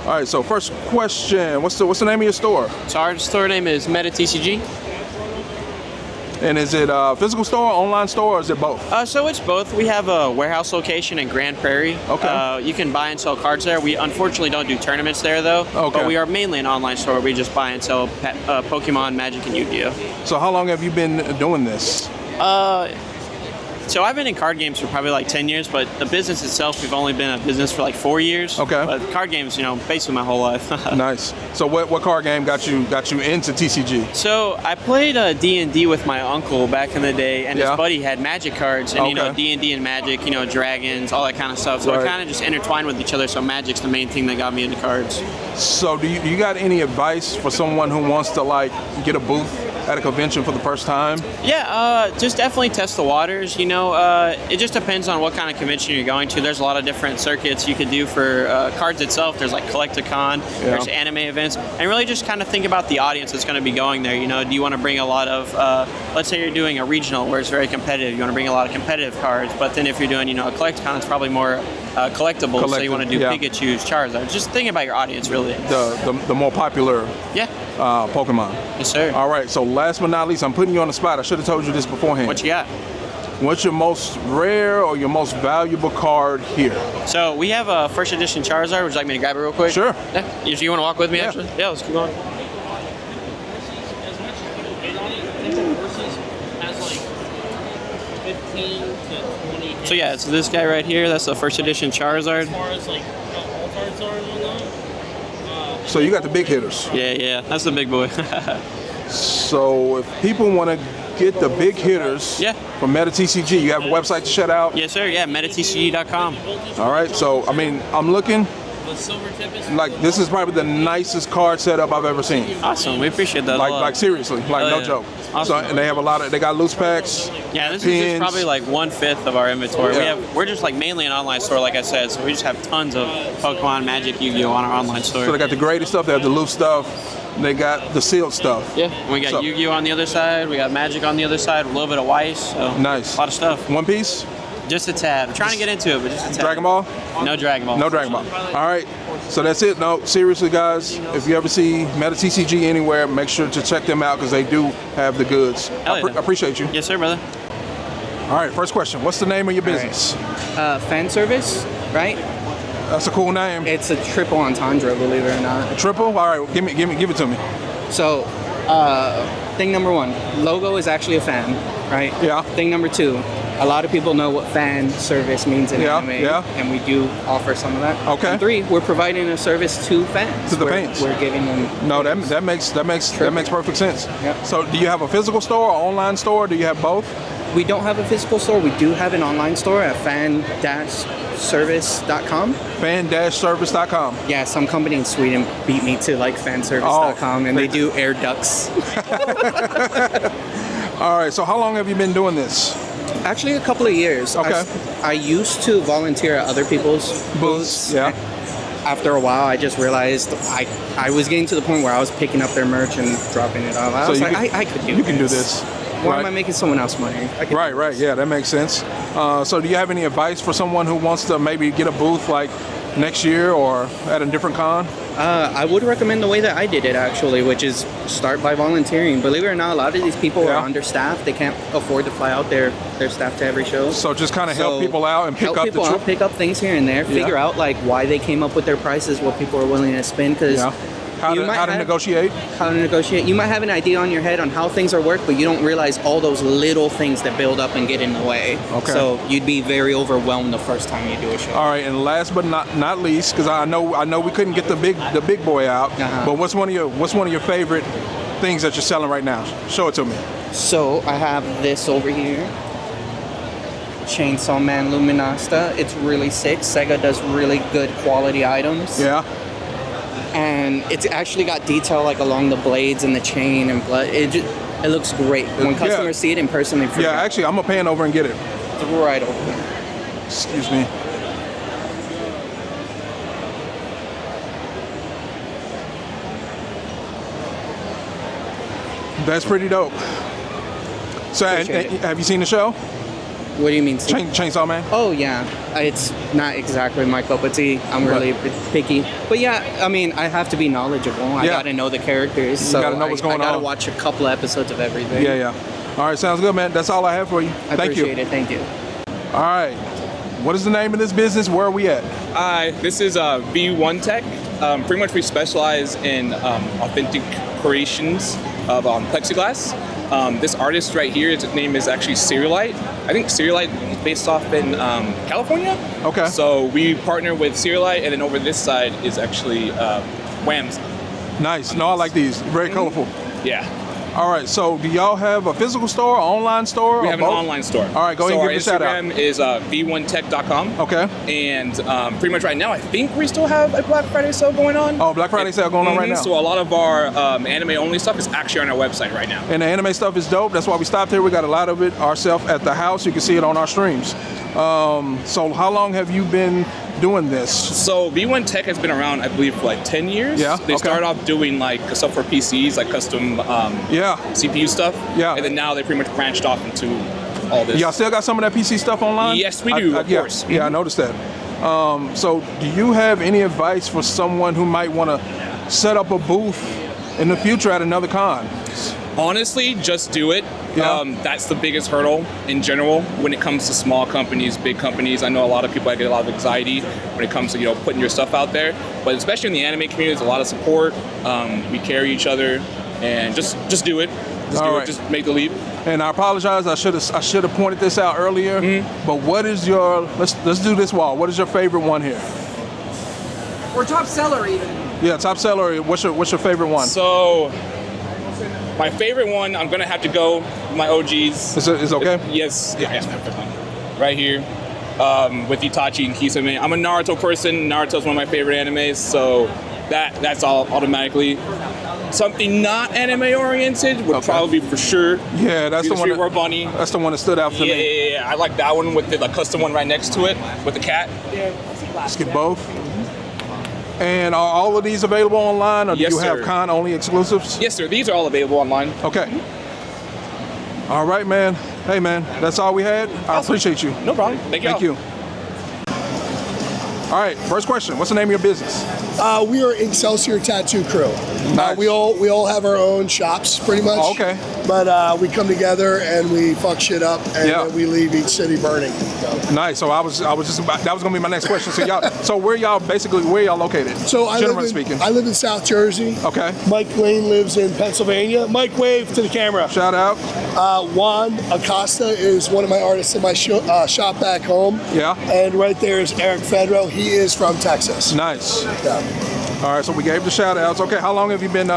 All right, so first question, what's the name of your store? So our store name is Meta TCG. And is it a physical store, online store, or is it both? So it's both. We have a warehouse location in Grand Prairie. Okay. You can buy and sell cards there. We unfortunately don't do tournaments there, though. Okay. But we are mainly an online store. We just buy and sell Pokemon, Magic, and Yu-Gi-Oh. So how long have you been doing this? So I've been in card games for probably like 10 years, but the business itself, we've only been in business for like 4 years. Okay. But card games, basically my whole life. Nice. So what card game got you into TCG? So I played D&D with my uncle back in the day, and his buddy had Magic cards, and D&D and Magic, dragons, all that kind of stuff. So it kind of just intertwined with each other. So Magic's the main thing that got me into cards. So do you got any advice for someone who wants to like get a booth at a convention for the first time? Yeah, just definitely test the waters. It just depends on what kind of convention you're going to. There's a lot of different circuits you could do for cards itself. There's like Collecticon, there's anime events, and really just kind of think about the audience that's going to be going there. Do you want to bring a lot of, let's say you're doing a regional where it's very competitive, you want to bring a lot of competitive cards, but then if you're doing, a Collecticon, it's probably more collectibles, so you want to do Pikachu's, Charizard. Just think about your audience, really. The more popular Pokemon. Yes, sir. All right, so last but not least, I'm putting you on the spot. I should have told you this beforehand. What you got? What's your most rare or your most valuable card here? So we have a first edition Charizard. Would you like me to grab it real quick? Sure. Yeah. You want to walk with me, actually? Yeah, let's keep going. So yeah, it's this guy right here. That's the first edition Charizard. As far as like all cards are and whatnot. So you got the big hitters. Yeah, that's the big boy. So if people want to get the big hitters from Meta TCG, you have a website to shout out? Yes, sir. Yeah, metatcg.com. All right. So I mean, I'm looking. The silver tip is like this is probably the nicest card setup I've ever seen. Awesome. We appreciate that. Like seriously, no joke. Awesome. So, and they have they got loose packs. Yeah, this is probably like 1/5 of our inventory. We're just like mainly an online store, like I said, so we just have tons of Pokemon, Magic, Yu-Gi-Oh on our online store. So they got the graded stuff, they have the loose stuff, they got the sealed stuff. Yeah, and we got Yu-Gi-Oh on the other side, we got Magic on the other side, a little bit of Weiss. So nice. A lot of stuff. One Piece? Just a tad. We're trying to get into it, but just a tad. Dragon Ball? No Dragon Ball. No Dragon Ball. All right. So that's it. No, seriously, guys, if you ever see Meta TCG anywhere, make sure to check them out because they do have the goods. I appreciate you. Yes, sir, brother. All right, first question. What's the name of your business? Fan Service, right? That's a cool name. It's a triple entendre, believe it or not. A triple? All right, give it to me. So, thing number one, logo is actually a fan, right? Yeah. Thing number two, a lot of people know what fan service means in anime, and we do offer some of that. Okay. And three, we're providing a service to fans. To the fans. We're giving them. No, that makes perfect sense. Yep. So, do you have a physical store or online store? Do you have both? We don't have a physical store. We do have an online store at fan-service.com. Fan-service.com. Yeah, some company in Sweden beat me to like fanservice.com, and they do air ducts. All right, so how long have you been doing this? Actually, a couple of years. Okay. I used to volunteer at other people's booths. Yeah. After a while, I just realized I was getting to the point where I was picking up their merch and dropping it off. I was like, I could do this. You can do this. Why am I making someone else money? Right. Yeah, that makes sense. So do you have any advice for someone who wants to maybe get a booth like next year or at a different con? I would recommend the way that I did it, actually, which is start by volunteering. Believe it or not, a lot of these people are understaffed. They can't afford to fly out their staff to every show. So just kind of help people out and pick up things here and there. Figure out like why they came up with their prices, what people are willing to spend, because how to negotiate. You might have an idea on your head on how things are worked, but you don't realize all those little things that build up and get in the way. Okay. So you'd be very overwhelmed the first time you do a show. All right, and last but not least, because I know we couldn't get the big boy out, but what's one of your favorite things that you're selling right now? Show it to me. So I have this over here. Chainsaw Man Luminasta. It's really sick. Sega does really good quality items. Yeah. And it's actually got detail like along the blades and the chain and blood. It looks great. When customers see it in person, they forget. Yeah, actually, I'm going to pan over and get it. It's right over there. Excuse me. That's pretty dope. So, have you seen the show? What do you mean? Chainsaw Man? Oh yeah, it's not exactly my cup of tea. I'm really picky, but yeah, I mean, I have to be knowledgeable. I gotta know the characters. So you gotta know what's going on. I gotta watch a couple episodes of everything. Yeah. All right, sounds good, man. That's all I have for you. I appreciate it. Thank you. All right, what is the name of this business? Where are we at? This is V1 Tech. Pretty much we specialize in authentic creations of plexiglass. This artist right here, his name is actually Serialite. I think Serialite is based off in California. Okay. So we partner with Serialite, and then over this side is actually Whams. Nice. No, I like these. Very colorful. Yeah. All right, so do y'all have a physical store, an online store? We have an online store. All right, go ahead and give your shout out. Our Instagram is v1tech.com. Okay. And pretty much right now, I think we still have a Black Friday sale going on. Oh, Black Friday sale going on right now. So a lot of our anime-only stuff is actually on our website right now. And the anime stuff is dope. That's why we stopped here. We got a lot of it ourselves at the house. You can see it on our streams. So how long have you been doing this? So V1 Tech has been around, I believe, for like 10 years. Yeah. They started off doing like stuff for PCs, like custom CPU stuff. Yeah. And then now they pretty much branched off into all this. Y'all still got some of that PC stuff online? Yes, we do, of course. Yeah, I noticed that. So do you have any advice for someone who might want to set up a booth in the future at another con? Honestly, just do it. Yeah. That's the biggest hurdle in general when it comes to small companies, big companies. I know a lot of people get a lot of anxiety when it comes to putting your stuff out there. But especially in the anime community, there's a lot of support. We carry each other, and just do it. Just make the leap. And I apologize. I should have pointed this out earlier. But what is your let's do this wall. What is your favorite one here? Or top seller even. Yeah, top seller. What's your favorite one? So. My favorite one, I'm gonna have to go with my OGs. Is okay? Yes. Right here, with Itachi and Kisame. I'm a Naruto person. Naruto's one of my favorite animes, so that's all automatically. Something not anime oriented would probably for sure. Yeah, that's the one. Streetwear Bunny. That's the one that stood out for me. Yeah. I like that one with the custom one right next to it with the cat. Let's get both. And are all of these available online, or do you have con-only exclusives? Yes, sir. These are all available online. Okay. All right, man. Hey, man. That's all we had. I appreciate you. No problem. Thank you. All right. First question. What's the name of your business? We are Excelsior Tattoo Crew. Nice. We all have our own shops, pretty much. Oh, okay. But we come together and we fuck shit up, and then we leave each city burning. So. Nice. So I was just about, that was gonna be my next question. So where y'all located? So I live in South Jersey. Okay. Mike Lane lives in Pennsylvania. Mike, wave to the camera. Shout out. Juan Acosta is one of my artists in my shop back home. Yeah. And right there is Eric Fedro. He is from Texas. Nice. Yeah. All right, so we gave the shout outs. Okay, how long have you been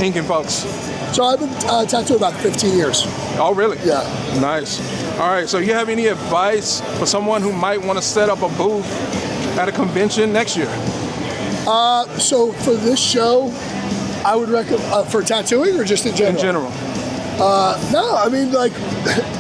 inking folks? So I've been tattooing about 15 years. Oh, really? Yeah. Nice. All right, so you have any advice for someone who might want to set up a booth at a convention next year? So for this show, I would recommend, for tattooing or just in general? In general. No, I mean, like,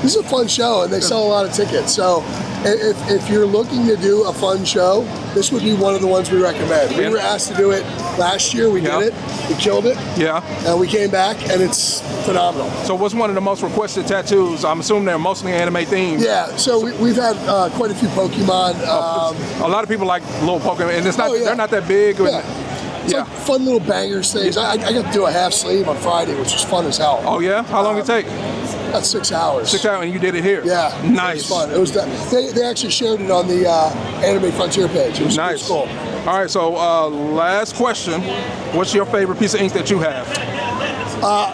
this is a fun show and they sell a lot of tickets. So if you're looking to do a fun show, this would be one of the ones we recommend. We were asked to do it last year. We did it. We killed it. Yeah. And we came back and it's phenomenal. So what's one of the most requested tattoos? I'm assuming they're mostly anime themed. Yeah, so we've had quite a few Pokemon. A lot of people like little Pokemon, and it's not they're not that big. It's like fun little bangers things. I got to do a half sleeve on Friday, which was fun as hell. Oh yeah? How long did it take? About 6 hours. 6 hours, and you did it here? Yeah. Nice. It was fun. It was they actually shared it on the Anime Frontier page. It was nice. Cool. All right, so last question. What's your favorite piece of ink that you have?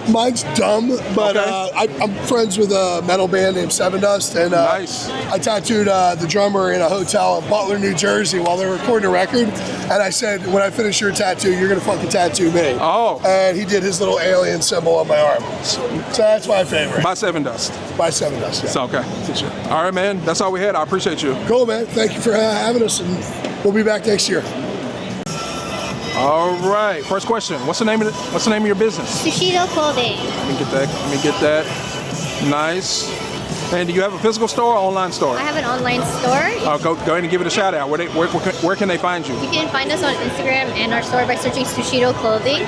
Mine's dumb, but I'm friends with a metal band named Seven Dust, and nice. I tattooed the drummer in a hotel in Butler, New Jersey while they were recording a record, and I said, when I finish your tattoo, you're gonna fucking tattoo me. Oh. And he did his little alien symbol on my arm. So that's my favorite. By Seven Dust. By Seven Dust, yeah. It's okay. All right, man. That's all we had. I appreciate you. Cool, man. Thank you for having us, and we'll be back next year. All right. First question. What's the name of your business? Sushido Clothing. Let me get that. Nice. And do you have a physical store or online store? I have an online store. Go ahead and give it a shout out. Where can they find you? You can find us on Instagram and our store by searching Sushido Clothing.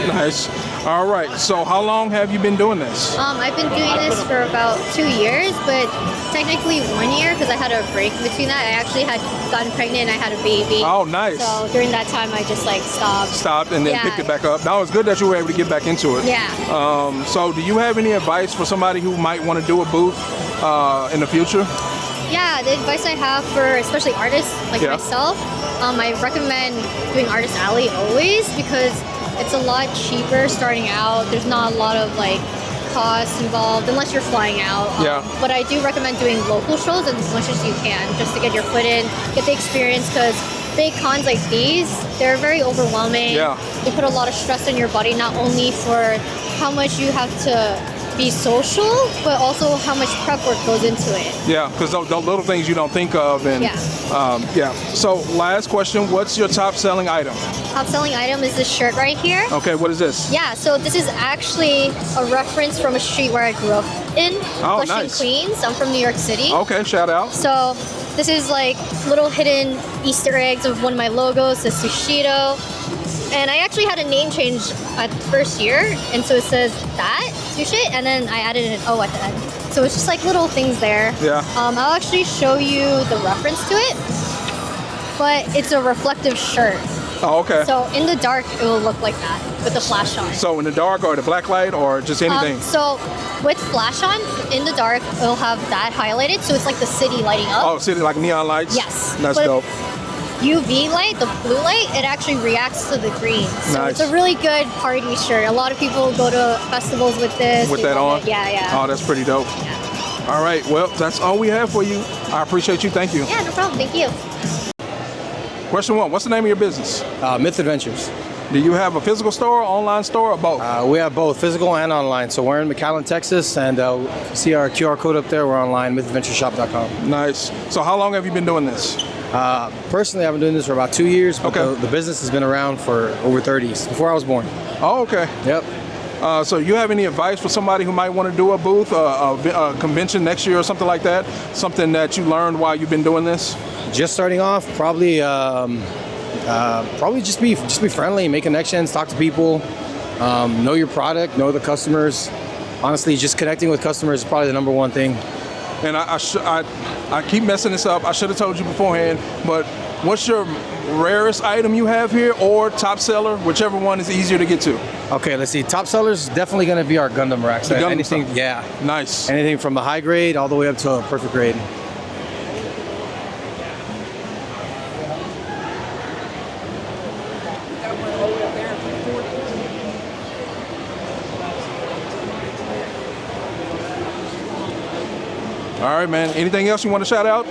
Nice. All right. So how long have you been doing this? I've been doing this for about 2 years, but technically 1 year because I had a break between that. I actually had gotten pregnant and I had a baby. Oh, nice. So during that time, I just like stopped. Stopped and then picked it back up. Now it's good that you were able to get back into it. Yeah. So do you have any advice for somebody who might want to do a booth in the future? Yeah, the advice I have for especially artists like myself, I recommend doing Artist Alley always because it's a lot cheaper starting out. There's not a lot of like costs involved unless you're flying out. But I do recommend doing local shows as much as you can just to get your foot in, get the experience because big cons like these, they're very overwhelming. They put a lot of stress on your body, not only for how much you have to be social, but also how much prep work goes into it. Yeah, because the little things you don't think of. And So last question, what's your top selling item? Top selling item is this shirt right here. Okay, what is this? Yeah, so this is actually a reference from a street where I grew up in, Flushing, Queens. I'm from New York City. Okay, shout out. So this is like little hidden Easter eggs of one of my logos, the Sushido. And I actually had a name change at the first year, and so it says that, Sushi, and then I added an O at the end. So it's just like little things there. I'll actually show you the reference to it, but it's a reflective shirt. Oh, okay. So in the dark, it will look like that with the flash on. So in the dark or the black light or just anything? So with flash on, in the dark, it'll have that highlighted, so it's like the city lighting up. Oh, city like neon lights? Yes. That's dope. UV light, the blue light, it actually reacts to the green. So it's a really good party shirt. A lot of people go to festivals with this. With that on? Yeah. Oh, that's pretty dope. Yeah. All right, well, that's all we have for you. I appreciate you. Thank you. Yeah, no problem. Thank you. Question 1, what's the name of your business? Myth Adventures. Do you have a physical store, online store, or both? We have both physical and online. So we're in McAllen, Texas, and see our QR code up there. We're online, mythadventureshop.com. Nice. So how long have you been doing this? Personally, I've been doing this for about 2 years, but the business has been around for over 30, before I was born. Oh, okay. Yep. So you have any advice for somebody who might want to do a booth, a convention next year or something like that? Something that you learned while you've been doing this? Just starting off, probably just be friendly, make connections, talk to people, know your product, know the customers. Honestly, just connecting with customers is probably the number one thing. And I keep messing this up. I should have told you beforehand, but what's your rarest item you have here or top seller, whichever one is easier to get to? Okay, let's see. Top sellers definitely going to be our Gundam racks. The Gundam anything, stuff. yeah. Nice. Anything from the high grade all the way up to a perfect grade. All right, man. Anything else you want to shout out?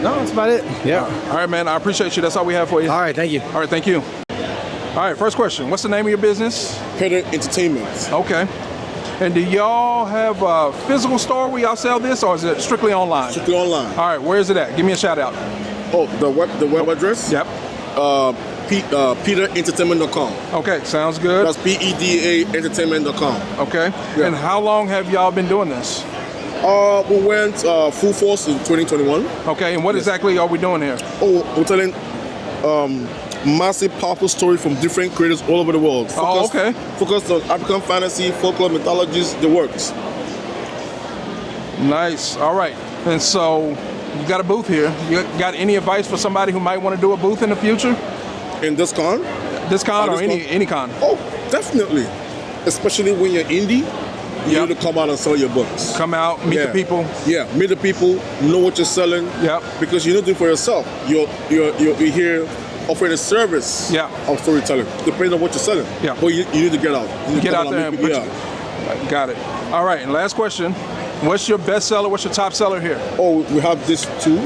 No, that's about it. Yeah. All right, man. I appreciate you. That's all we have for you. All right, thank you. All right, thank you. All right, first question. What's the name of your business? Peter Entertainment. Okay. And do y'all have a physical store where y'all sell this, or is it strictly online? Strictly online. All right, where is it at? Give me a shout out. Oh, the web address? Yep. PeterEntertainment.com. Okay, sounds good. That's PEDA Entertainment.com. Okay. Yeah. And how long have y'all been doing this? We went full force in 2021. Okay, and what exactly are we doing here? Oh, we're telling massive, powerful story from different creators all over the world. Focused on African fantasy, folklore, mythologies, the works. Nice. All right. And so you got a booth here. You got any advice for somebody who might want to do a booth in the future? In this con? This con or any con? Oh, definitely. Especially when you're indie. You need to come out and sell your books. Come out, meet the people. Yeah, meet the people, know what you're selling. Yeah. Because you're not doing it for yourself. You're here offering a service of storytelling, depending on what you're selling. Yeah. But you need to get out. You need to get come out there and got it. All right, and last question. What's your best seller? What's your top seller here? Oh, we have this too,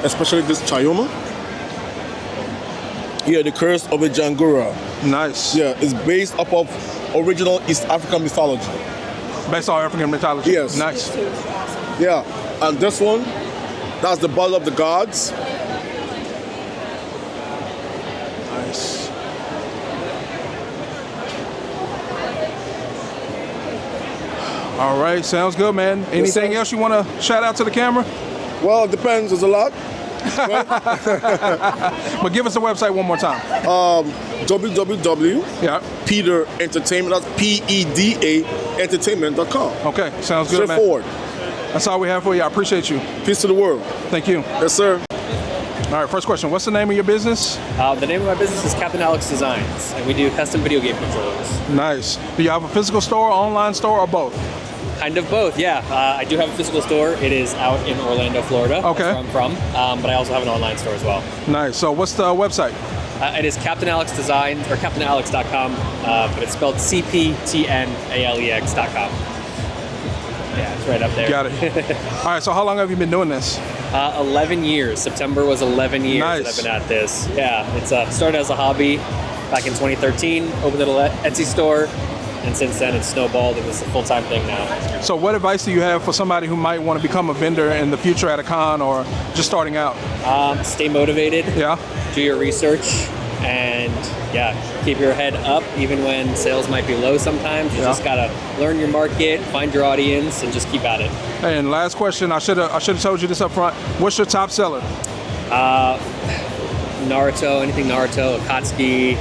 especially this Chayoma. Yeah, the Curse of a Jangura. Nice. Yeah, it's based off of original East African mythology. Based on African mythology? Yes. Nice. Yeah, and this one, that's the Battle of the Gods. Nice. All right, sounds good, man. Anything else you want to shout out to the camera? Well, it depends. There's a lot. But give us the website one more time. www.Peter Entertainment. That's PEDA Entertainment.com. Okay, sounds good, man. Straightforward. That's all we have for you. I appreciate you. Peace to the world. Thank you. Yes, sir. All right, first question. What's the name of your business? The name of my business is Captain Alex Designs, and we do custom video game controllers. Nice. Do you have a physical store, online store, or both? Kind of both, yeah. I do have a physical store. It is out in Orlando, Florida. Okay. That's where I'm from. But I also have an online store as well. Nice. So what's the website? It is Captain Alex Designs, or CaptainAlex.com, but it's spelled CPTNALEX.com. Yeah, it's right up there. Got it. All right, so how long have you been doing this? 11 years. September was 11 years that I've been at this. Yeah, it's started as a hobby back in 2013, opened a little Etsy store, and since then it's snowballed and it's a full-time thing now. So what advice do you have for somebody who might want to become a vendor in the future at a con or just starting out? Stay motivated. Yeah. Do your research, and yeah, keep your head up even when sales might be low sometimes. You just gotta learn your market, find your audience, and just keep at it. And last question, I should have told you this up front. What's your top seller? Naruto, anything Naruto, Akatsuki,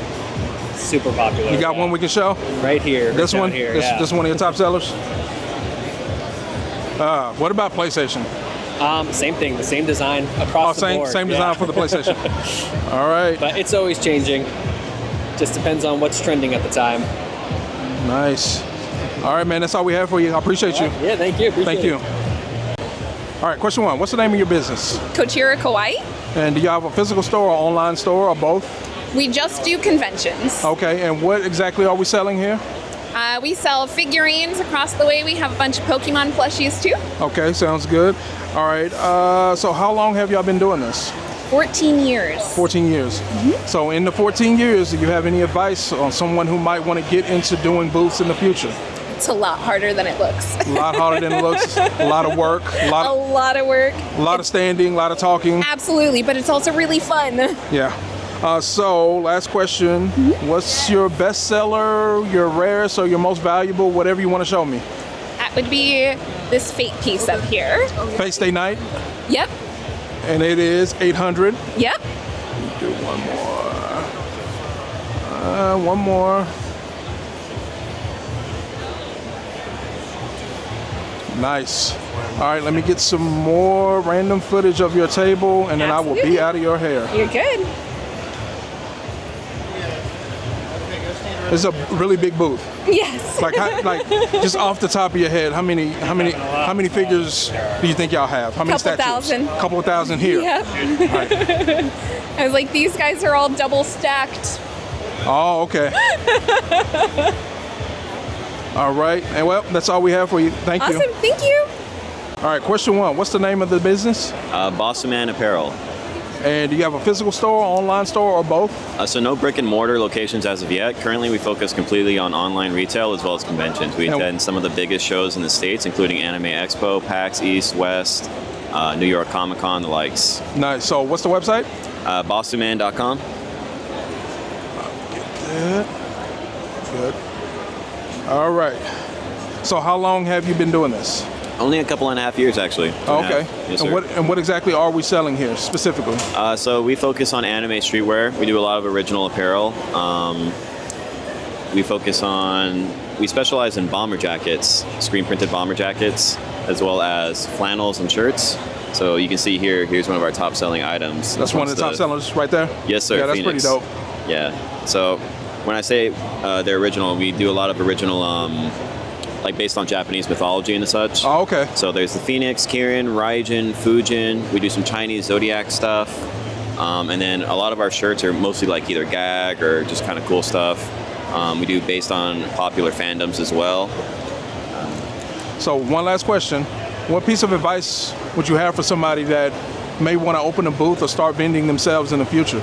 super popular. You got one we can show? Right here. This right one? Here, This one of your top sellers? What about PlayStation? Same thing, the same design across the board. Same design for the PlayStation. All right. But it's always changing. Just depends on what's trending at the time. Nice. All right, man, that's all we have for you. I appreciate you. Yeah, thank you. Thank you. All right, question one. What's the name of your business? Kochira Kawaii. And do you have a physical store or online store or both? We just do conventions. Okay, and what exactly are we selling here? We sell figurines across the way. We have a bunch of Pokemon plushies too. Okay, sounds good. All right, so how long have y'all been doing this? 14 years. 14 years. So in the 14 years, do you have any advice on someone who might want to get into doing booths in the future? It's a lot harder than it looks. A lot harder than it looks. A lot of work. A lot of work. A lot of standing, a lot of talking. Absolutely, but it's also really fun. Yeah. So last question. What's your best seller, your rarest, or your most valuable, whatever you want to show me? That would be this fake piece up here. Face Day Night? Yep. And it is 800. Yep. Do one more. Nice. All right, let me get some more random footage of your table, and then I will be out of your hair. You're good. It's a really big booth. Yes. Like just off the top of your head, how many figures do you think y'all have? How many Couple statues? thousand. Couple of thousand here. Yep. Right. I was like, these guys are all double stacked. Oh, okay. All right. And well, that's all we have for you. Thank you. Awesome. Thank you. All right. Question one. What's the name of the business? Boston Man Apparel. And do you have a physical store, online store, or both? So no brick and mortar locations as of yet. Currently, we focus completely on online retail as well as conventions. We attend some of the biggest shows in the States, including Anime Expo, PAX East, West, New York Comic Con, the likes. Nice. So what's the website? BostonMan.com. Good. All right. So how long have you been doing this? Only a couple and a half years, actually. Okay. Yes, and what exactly are we selling here specifically? So we focus on anime streetwear. We do a lot of original apparel. We specialize in bomber jackets, screen printed bomber jackets, as well as flannels and shirts. So you can see here's one of our top selling items. That's one of the top sellers right there? Yes, sir. Yeah, that's Phoenix. pretty dope. Yeah. So when I say they're original, we do a lot of original like based on Japanese mythology and such. Oh, okay. So there's the Phoenix, Kirin, Raijin, Fujin. We do some Chinese zodiac stuff. And then a lot of our shirts are mostly like either gag or just kind of cool stuff. We do based on popular fandoms as well. So one last question. What piece of advice would you have for somebody that may want to open a booth or start vending themselves in the future?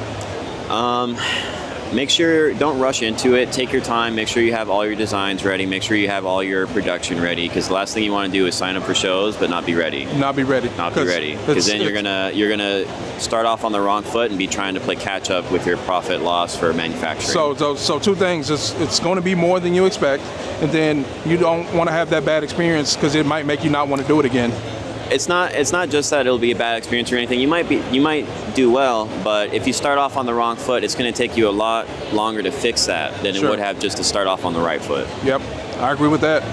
make sure, don't rush into it. Take your time. Make sure you have all your designs ready. Make sure you have all your production ready. Because the last thing you want to do is sign up for shows but not be ready. Not be ready. Not be ready. Because then you're gonna start off on the wrong foot and be trying to play catch up with your profit loss for manufacturing. So two things. It's going to be more than you expect, and then you don't want to have that bad experience because it might make you not want to do it again. It's not just that it'll be a bad experience or anything. You might do well, but if you start off on the wrong foot, it's going to take you a lot longer to fix that than it would have just to start off on the right foot. Yep, I agree with that.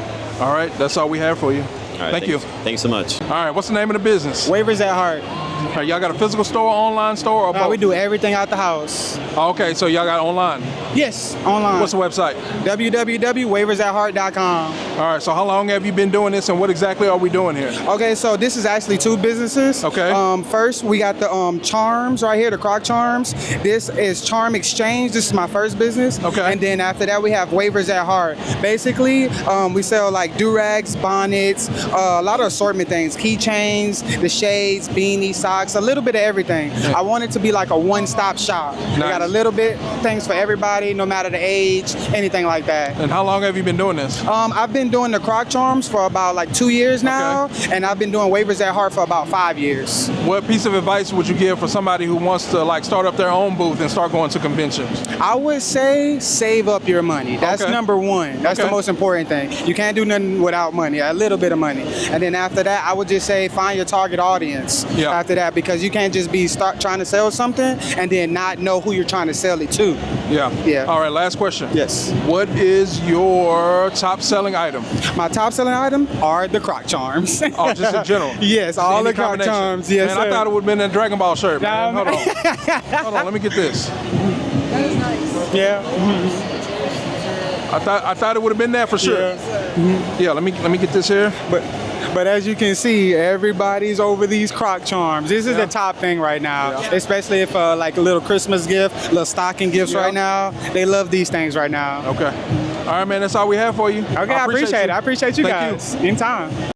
All right, that's all we have for you. All right, Thank you. Thanks so much. All right, what's the name of the business? Waivers at Heart. All right, y'all got a physical store, online store, or both? We do everything out the house. Okay, so y'all got online? Yes, online. What's the website? www.waiversatheart.com. All right, so how long have you been doing this, and what exactly are we doing here? Okay, so this is actually two businesses. Okay. First, we got the charms right here, the Croc Charms. This is Charm Exchange. This is my first business. Okay. And then after that, we have Waivers at Heart. Basically, we sell like do-rags, bonnets, a lot of assortment things, keychains, the shades, beanies, socks, a little bit of everything. I want it to be like a one-stop shop. Nice. We got a little bit things for everybody, no matter the age, anything like that. And how long have you been doing this? I've been doing the Croc Charms for about like 2 years now, and I've been doing Waivers at Heart for about 5 years. What piece of advice would you give for somebody who wants to like start up their own booth and start going to conventions? I would say save up your money. That's number one. That's the most important thing. You can't do nothing without money, a little bit of money. And then after that, I would just say find your target audience after that, because you can't just be trying to sell something and then not know who you're trying to sell it to. Yeah. All right, last question. Yes. What is your top selling item? My top selling item are the Croc Charms. Oh, just in general? Yes, all the Croc Charms. Yes, man, I thought it would have been a Dragon Ball shirt, man. Hold on. Hold on, let me get this. That is nice. Yeah. I thought it would have been there for sure. Yeah, let me get this here. But as you can see, everybody's over these Croc Charms. This is the top thing right now, especially if like a little Christmas gift, little stocking gifts right now. They love these things right now. Okay. All right, man, that's all we have for you. Okay, I appreciate it. I appreciate you Thank guys. Anytime.